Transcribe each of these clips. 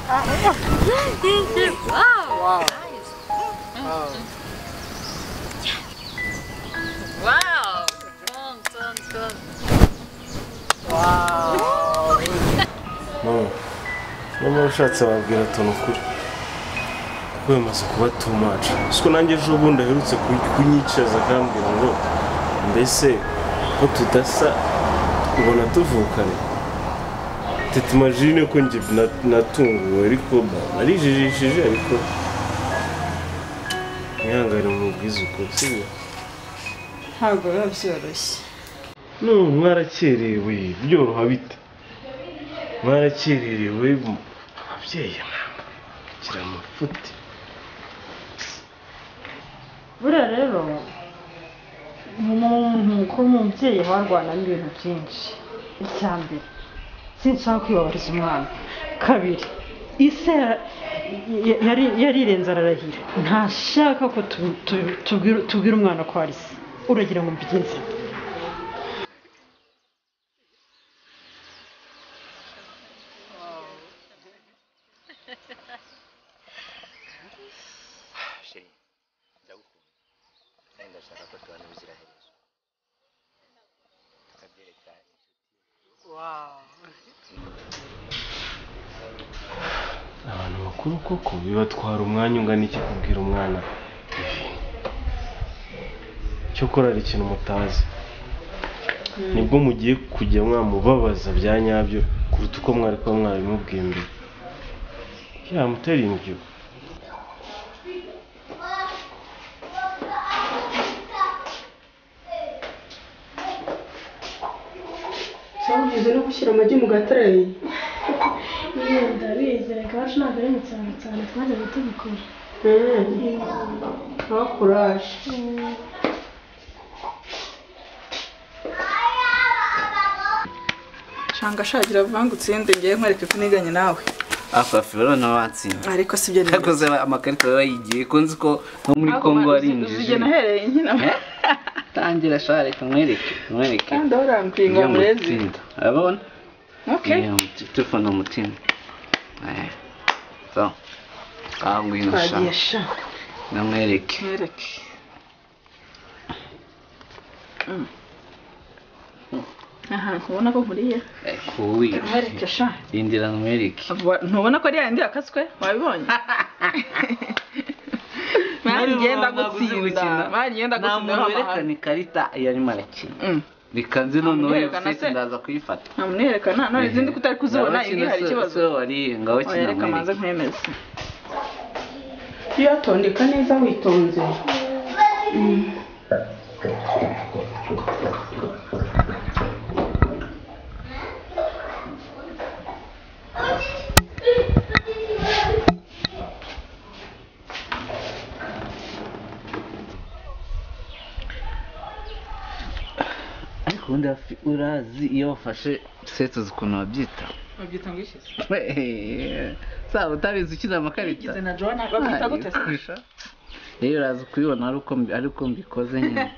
Thank you. Wow. Wow. Wow. Wow. Mama ushatse wabwira tono kuri. Kuko bimaze kuba too much. Siko nanjye ejo bundi aherutse kunyicaza akambwira ngo mbese ko tudasa ubona tuvukana. Tete imagine ko njye natunguwe ariko narijijishije ariko mwihangane mubwiza uko sibyo. Ntabwo biba byoroshye. No mwarakerewe byoroha bite? Mwarakererewe ababyeyi kira amafuti. Buriya rero umuntu ko umubyeyi warwana n'ibintu byinshi. Icya mbere sinshaka kwibabariza umwana. Kabiri ise yarirenze ararahira. Ntashaka ko tubwira umwana ko ari se. Uragira ngo mbigenze. Abantu bakuru koko bibatwara umwanya ungana iki kubwira umwana cyo korara ikintu mutazi. Nibwo mugiye kujya mwamubabaza bya nyabyo kuruta uko mwari kwa mwari mubwiye mbere. Mutera indyo. Ugeze no gushyira amagi mu gatarayi. Ndabizera ko wacu ntabwo ari cyane twajyaga tubikora. Courage. Shanga shagira vanga utsinde ngiye nkwereke ko niganye nawe. Afafiro na watsinda. Ariko sibyo ni. Yakoze amakarita yayigiye kunzi ko no muri Kongo ari injije. Uzige nahereye nkina. Tangira share kamwereke. Kandi orampinga murezi. Abona? Okay. Telefone umutima. So. Kangwino sha. Agisha. Namwereke. Mwereke. Aha, ubona ko nkuriye? Kuwi. Mwereke sha. Indira namwereke. Ntubona ko ari yandi yakaswe? Wabibonye? Ngenda gutsinda. Ngenda gutsinda. Namwerekana ikarita yari marakina. Bikanze none wese ndaza kuyifata. Namunerekana none izindi kutari kuzibona iri hari ikibazo. So wari ngaho kina. Reka maze nkwemeza. Iyo tondeka neza witonze. Ubundi urazi iyo wafashe seto ukuntu babyita. Babyita ngo iki? Saba utabizi ukiza amakarita. Ikize na Joana babyita gute se? Rero urazi kubibona ariko mbikoze nyine.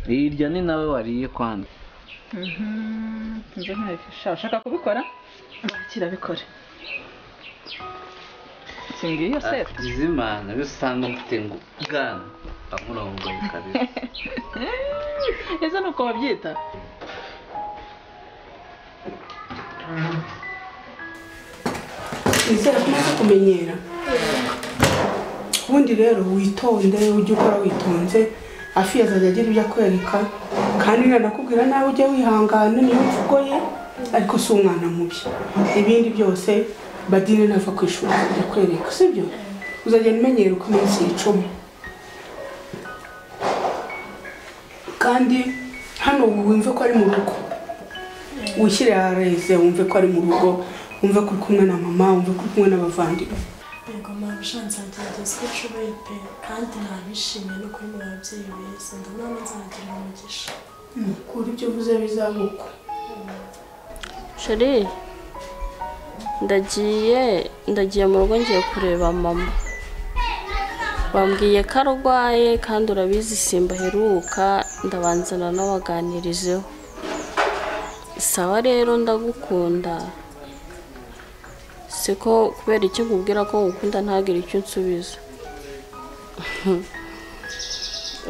Irya ni nawe wariye kwanda. Nje ntabishaka. Ushaka kubikora? Kirabikora. Singiye seto. Izimana bisanga mfite ngo gana. Amurongo kabisa. Ese nuko babyita? Ese kumaze kumenyera. Ubundi rero witonde ujye ukora witonze afi azajya agira ibyo akwereka kandi nanakubwira nawe ujye wihangana niyo mvugo ye ariko si umwana mubi. Ibindi byose badine nava ku ishuri ajya kwereka sibyo? Uzajya umenyera uko iminsi icumi. Kandi hano wumve ko ari mu rugo. Wishyire hareze wumve ko ari mu rugo, wumve ko uri kumwe na mama, wumve ko uri kumwe n'abavandimwe. Yego mama shanza ngeze ko nshoboye pe kandi nabishimiye no kuri mu babyeyi beza ndabona nzagira umugisha. Kuri ibyo uvuze bizabuko. Sheri ndagiye mu rugo ngiye kureba mama. Bambwiye ko arwaye kandi urabizi simba heruka ndabanzana n'abaganirizeho. Sawa rero ndagukunda. siko kubera icyo nkubwira ko ngukunda ntagire icyo nsubiza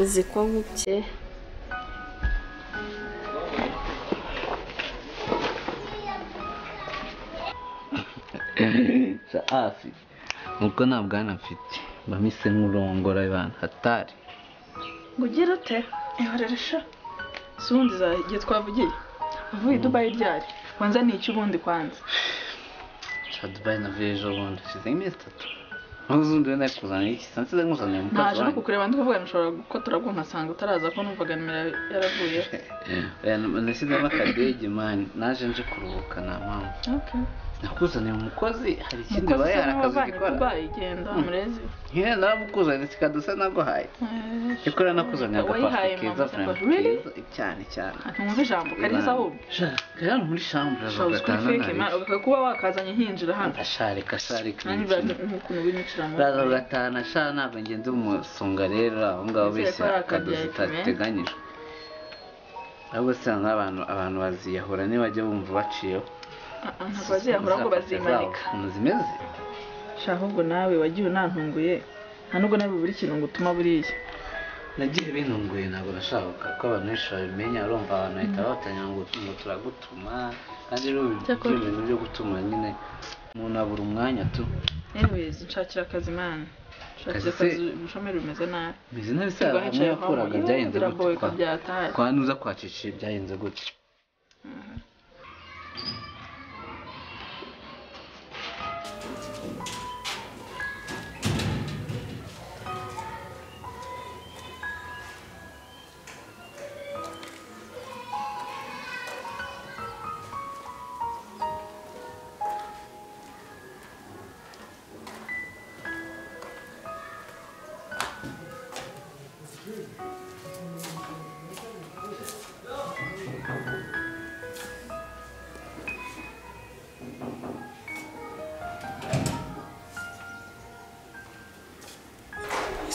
uzi ko nkubye hafi nuko nta bwana mfite bamise nk'urongora abantu hatari ngo ugire ute ihorere sha sundi za igihe twavugiye uvuye i Dubai ryari wanza ni iki ubundi kwanza sha Dubai navuye ejo bundi shize iminsi 3 n'uzundi wenda kuzana iki sansize nkuzaniye mu kazi naje no kukureba ndi kuvuga nshobora gukotora bwo nkasanga utaraza ko numvaga nimero yaravuye nashyizemo akadege mani naje nje kuruhuka nta mpamvu okay nakuzaniye umukozi hari ikindi baye harakazi gikora Dubai genda murezi nkene naramukuzaniye sikadusa naguhaye ikora nakuzaniye agapasta keza cyane cyane ntumva ijambo kariza ahubwo rero muri chambre gatana kuba wakazanye hinjira hano ashare nk'ukuntu winiciramo raza gatana sha ntabwo ngende umusunga rero aho ngaho bese akadozi tateganyije ahubwo se abantu baziyahura nibajya bumva baciyeho ntabwo baziyahura ngo bazimanika zimeze sha ahubwo nawe wagiye unantunguye nta nubwo nawe buri kintu ngo utuma buriya nagiye bintunguye ntabwo nashaka ko abantu benshi babimenya urumva abantu bahita batanya ngo turagutuma kandi rero ibintu byo gutuma nyine umuntu abura umwanya tu anyways nshakira akazi man nshakira akazi ubushomeri bumeze nabi bizi nabi se hamwe yakoraga byayenze gute kwa nuza kwacicisha byayenze gute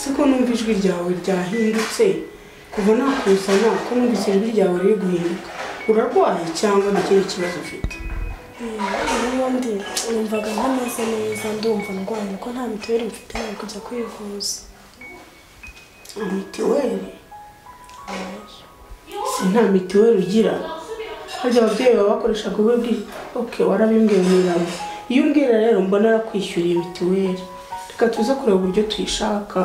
siko numva ijwi ryawe ryahindutse kuva nakuzana ko numvise ijwi ryawe riri guhinduka urarwaye cyangwa ni ikindi kibazo ufite n'ubundi numvaga ntameze neza ndumva ndwaye ko nta mituweli mfite nari kujya kwivuza mituweli si nta mituweli ugira harya ababyeyi baba bakoreshaga uburyo warabimbwiye nyirawo iyo umbwira rero mbona arakwishyuriye mituweli reka tuze kureba uburyo tuyishaka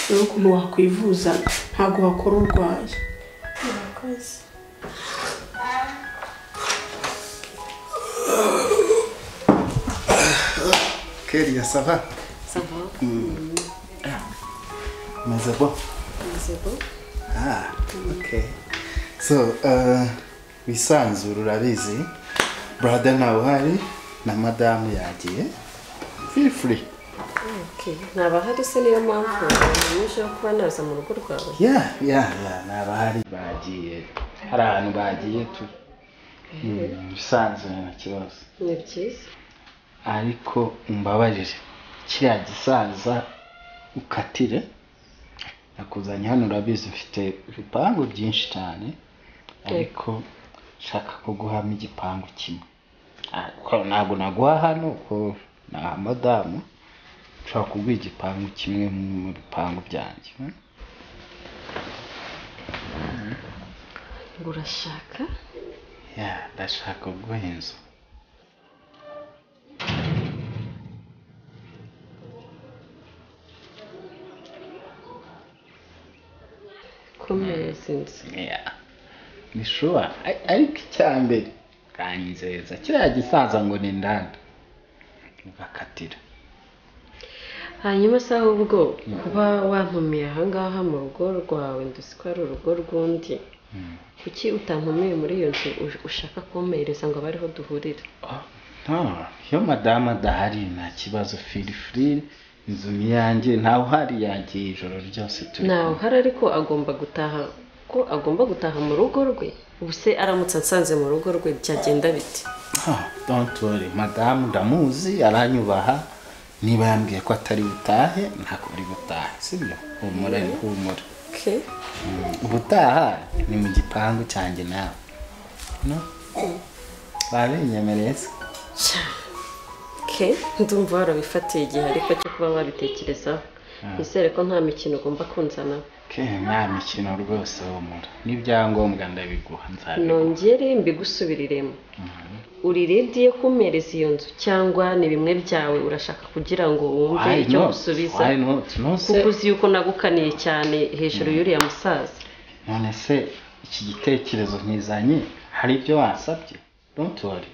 rero ukuntu wakwivuza ntabwo wakora urwaye murakoze Keriya sava meze bo okay so wisanzura urabizi brother nawe uhari na madamu yagiye feel free naba hari se niyo mpamvu nyinshi yo kuba naza mu rugo rwawe naba hari bagiye hari ahantu bagiye tu bisanzwe na kibazo ni byiza ariko umbabarire kiriya gisaza ukatire nakuzanye hano urabizi mfite ibipangu byinshi cyane ariko nshaka kuguhamo igipangu kimwe ntabwo naguha hano ko na madamu nshaka kuguha igipangu kimwe mu bipangu byanjye ngo urashaka ndashaka kuguha inzu komeza inzu ni shuwa ariko icyambere kanyizeza kiriya gisaza ngo ni ndanda ugakatira hanyuma se ahubwo kuba wantumiye ahangaha mu rugo rwawe ndetse ko ari urugo rw'undi kuki utantumiye muri iyo nzu ushaka kumpereza ngo abe ariho duhurira iyo madamu adahari nta kibazo feel free inzu ni yanjye ntawe uhari yagiye ijoro ryose turi ntawe uhari ariko agomba gutaha mu rugo rwe ubu se aramutse ansanze mu rugo rwe byagenda bite don't worry madamu ndamuzi aranyubaha niba yambwiye ko atari butahe ntabwo uri butahe sibyo humura ubutaha ni mu gipangu cyanjye nawe babinyemereye se okay ndumva warabifatiye igihe ariko cyo kuba wabitekerezaho nizere ko nta mikino ugomba kunzana nta mikino rwose wumura n'ibyangombwa ndabiguha nzabiguha nongere mbigusubiriremo uri ready yo kumpereza iyo nzu cyangwa ni bimwe byawe urashaka kugira ngo wumve icyo gusubiza kuko uzi yuko nagukaniye cyane hejuru y'uriya musaza none se iki gitekerezo nkizanye hari ibyo wasabye don't worry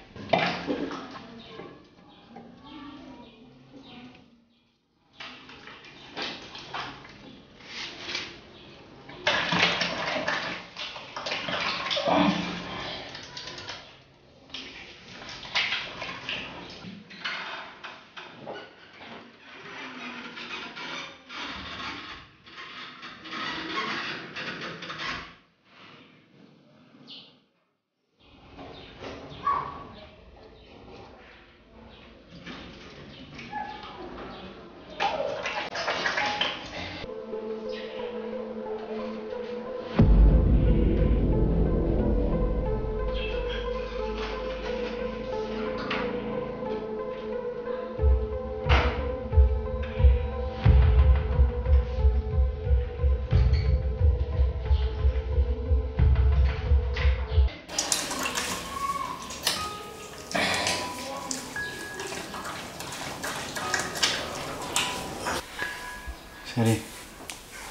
Shari,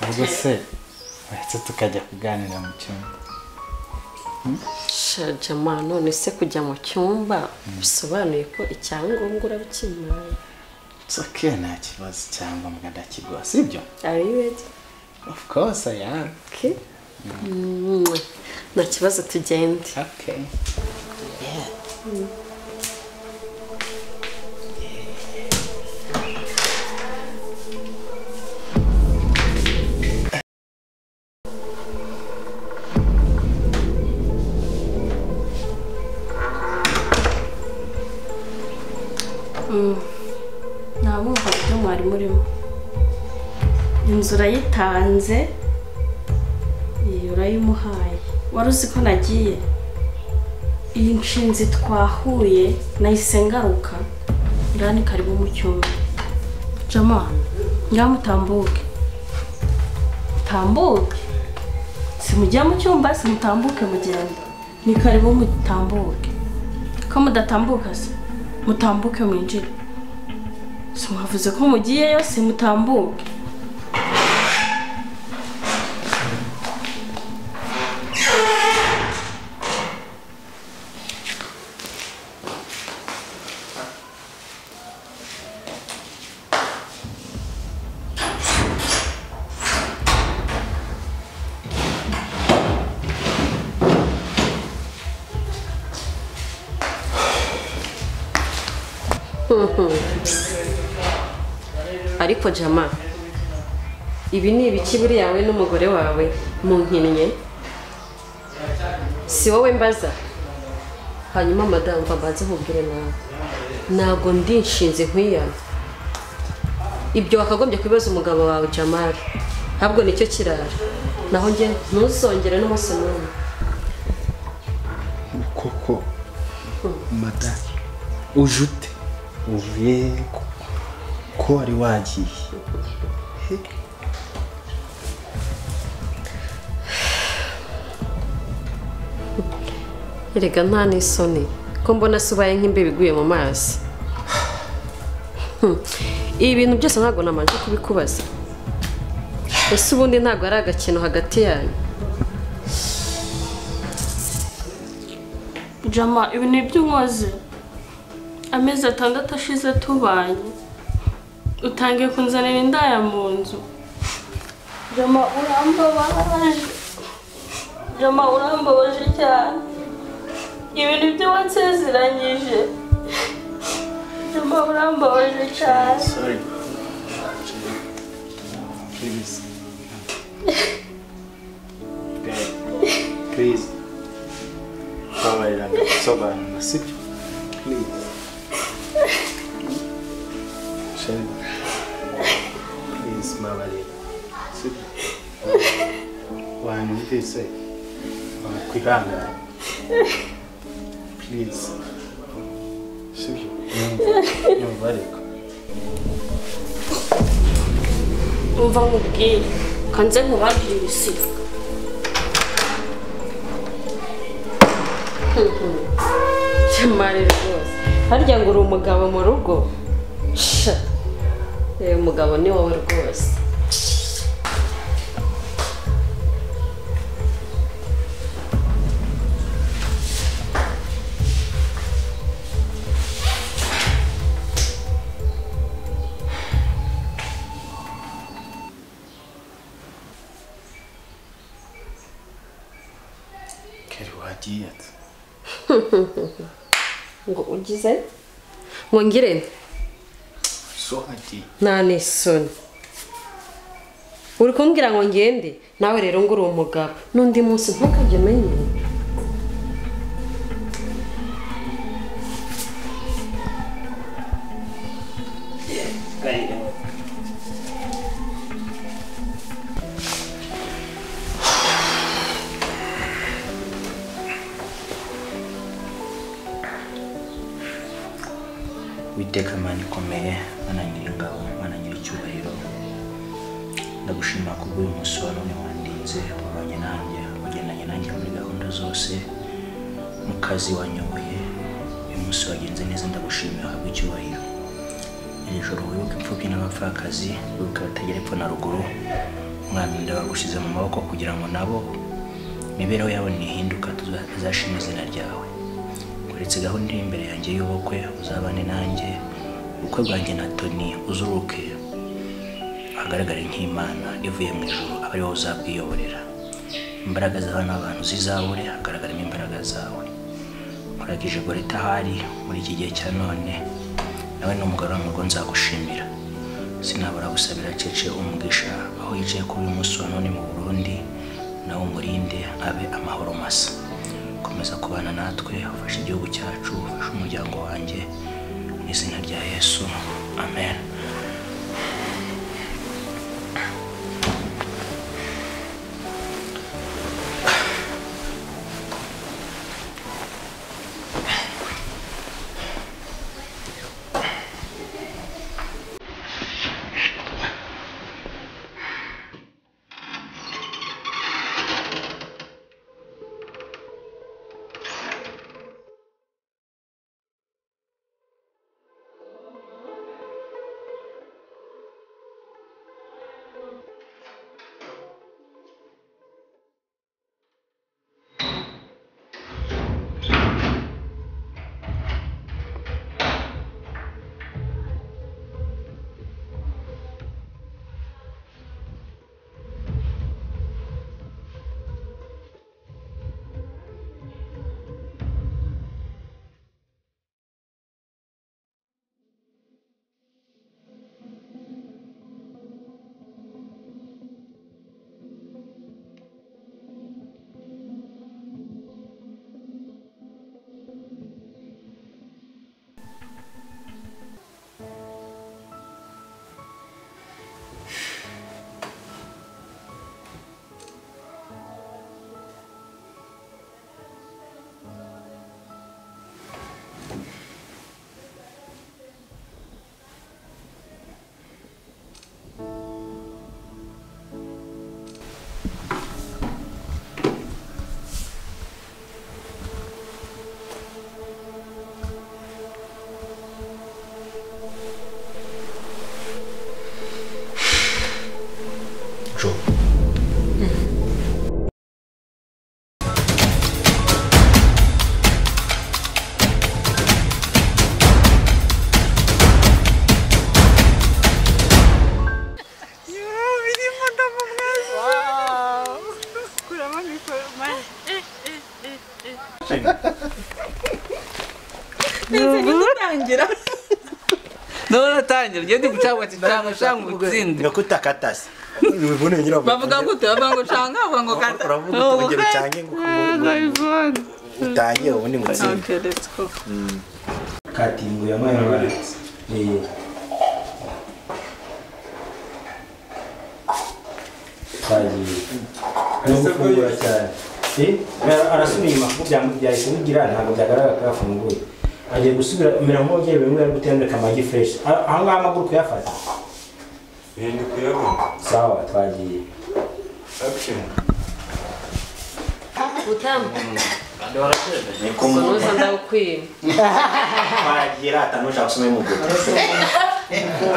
ahubwo se wahise tukajya kuganira mu cyumba Shajama none se kujya mu cyumba bisobanuye ko icyangombwa urabikimpaye It's okay nta kibazo icyangombwa ndakiguha sibyo Are you ready? Of course I am Okay nta kibazo tugende Okay Yeah ntabumva ibyo mwari murimo inzu urayitanze urayimuhaye wari uzi ko nagiye iyi nshinzi twahuye nahise ngaruka ndani karibu mu cyumba jama nyamutambuke tambuke simujya mu cyumba simutambuke mugenda ni karibu mutambuke ko mudatambuka se mutambuke mwinjire simwavuze ko mugiyeyo simutambuke ariko jama ibi ni ibiki buri yawe n'umugore wawe munkinnye si wowe mbaza hanyuma madame mbabaze nkubwire nawe ntabwo ndinshinze nkwiyana ibyo wakagombye kubibaza umugabo wawe Jamali ntabwo nicyo kirara naho njye ntuzongere n'umunsi n'umwe koko madame ujute uvuye ko wari wagiye erega nta n'isoni ko mbona se ubaye nk'imbeba iguye mu mazi ibi bintu byose ntabwo namanje kubikubaza ese ubundi ntabwo ari agakino hagati yanyu jama ibi ni ibyo unkoze amezi 6 ashize tubanye utangiye kunzanira indaya mu nzu jama urambabaje cyane ibintu byo wansezeranyije jama urambabaje cyane Sorry. Please. Please. Babarira ndasobanura sibyo? Please. Shari. Please babarira. Sibyo? Wanyumvise? Wakwihangana. Please. sibyo yumva ariko umva nkubwire kanze nkubagire ibisigo cyamare rwose harya ngo uri umugabo mu rugo umugabo ni wowe rwose ngo ugize ngo ngire so ati nta n'isoni uri kumbwira ngo ngende nawe rero ngo uri umugabo n'undi munsi ntukajye menye Witeka Mana ikomeye, Mana nyir'ingabo, Mana nyir'icyubahiro, ndagushima kubw'uyu munsi wa none wandinze, wabanye nanjye, wagendanye nanjye muri gahunda zose, mu kazi wanyoboye, uyu munsi wagenze neza, ndagushimira habwa icyubahiro. Iri joro wibuke imfubyi n'abapfakazi, wibuke abatagira epfo na ruguru, Mwami ndabagushyize mu maboko kugira ngo nabo imibereho yabo nihinduka tuzashima izina ryawe. Uretse gahunda iri imbere yanjye y'ubukwe uzabane nanjye, ubukwe bwanjye na Tony uzuruke hagaragare nk'Imana ivuye mu ijuru, aba ariho uzabwiyoborera. Imbaraga z'abana b'abantu zizabure, hagaragaramo imbaraga zawe. Nkuragije Goreta ahari muri iki gihe cya none, nawe n'umugabo wa mugo nzagushimira. Sinabura gusabira Cece umugisha aho yicaye kuri uyu munsi wa none mu Burundi, nawe umurinde abe amahoro masa. Komeza kubana natwe, ufashe igihugu cyacu, ufashe umuryango wanjye, mu izina rya Yesu, amen. No tangira ngende gucagwa cyangwa shanga utsinde Ngakutakatase. bavuga gute bavuga ngo canga bavuga ngo kata Uravuga utongera ucange ngo utangiye ubundi mutsinde. Okay, let's go. Katingo ya mwana waritse. Twagiye. Arasubira inyuma kuko byahise bigira ntabwo byagaragara ko yafunguye. agiye gusubira mirongo ugiye bimwe ari gutendeka amagi fresh aho ngaho amaguru kuyafata Ndi kuyabona. sawa twagiye Action. Utamu. kandi warashebe ni kumwe Kunoza ndakwima. twagiye rata nuje gusoma mu gudu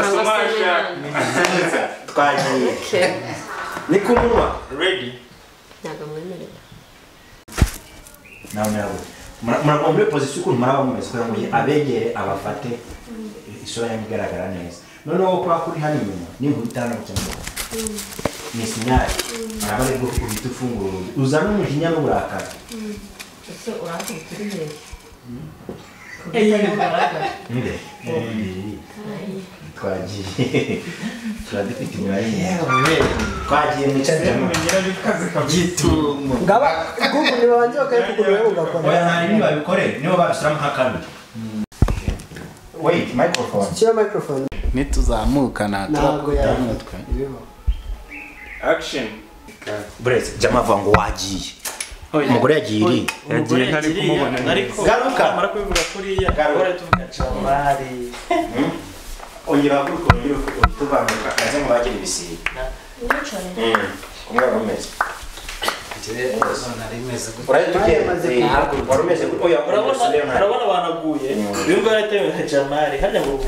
Asomasha. twagiye Okay. ni kumwe Ready? Ntabwo mwemerera. nawe nawe muragomba muri position ukuntu muraba mumeze kugira ngo abegere abafate isura yanyu igaragara neza noneho kwa kuri hano inyuma ninkubitana cyangwa ni sinyari arabari bwo kubita ufungura uzana umujinya n'uburakari Ese urakurikiye nde twagiye turadufite imyanya twagiye mu cyanya gitumo ngaba Gugu ni banje bakayikugurira ugakora oya nta nini babikore nibo babishyiramo nk'akandi wait microphone shyira microphone nituzamuka ntabwo natwe iriho Action. buretse jama avuga ngo wagiye umugore yagiye iri Yagiye ntari kumubona. ariko Garuka. mara kubivuga kuriya Garuka. ora tuvuga chamari ongera guruka ongera tuvamuka kaze mu bagira ibisiga kumwe bameze urahita ugenda wari umeze oya urabona banaguye bimwe baratewe nka chamari hajya ngo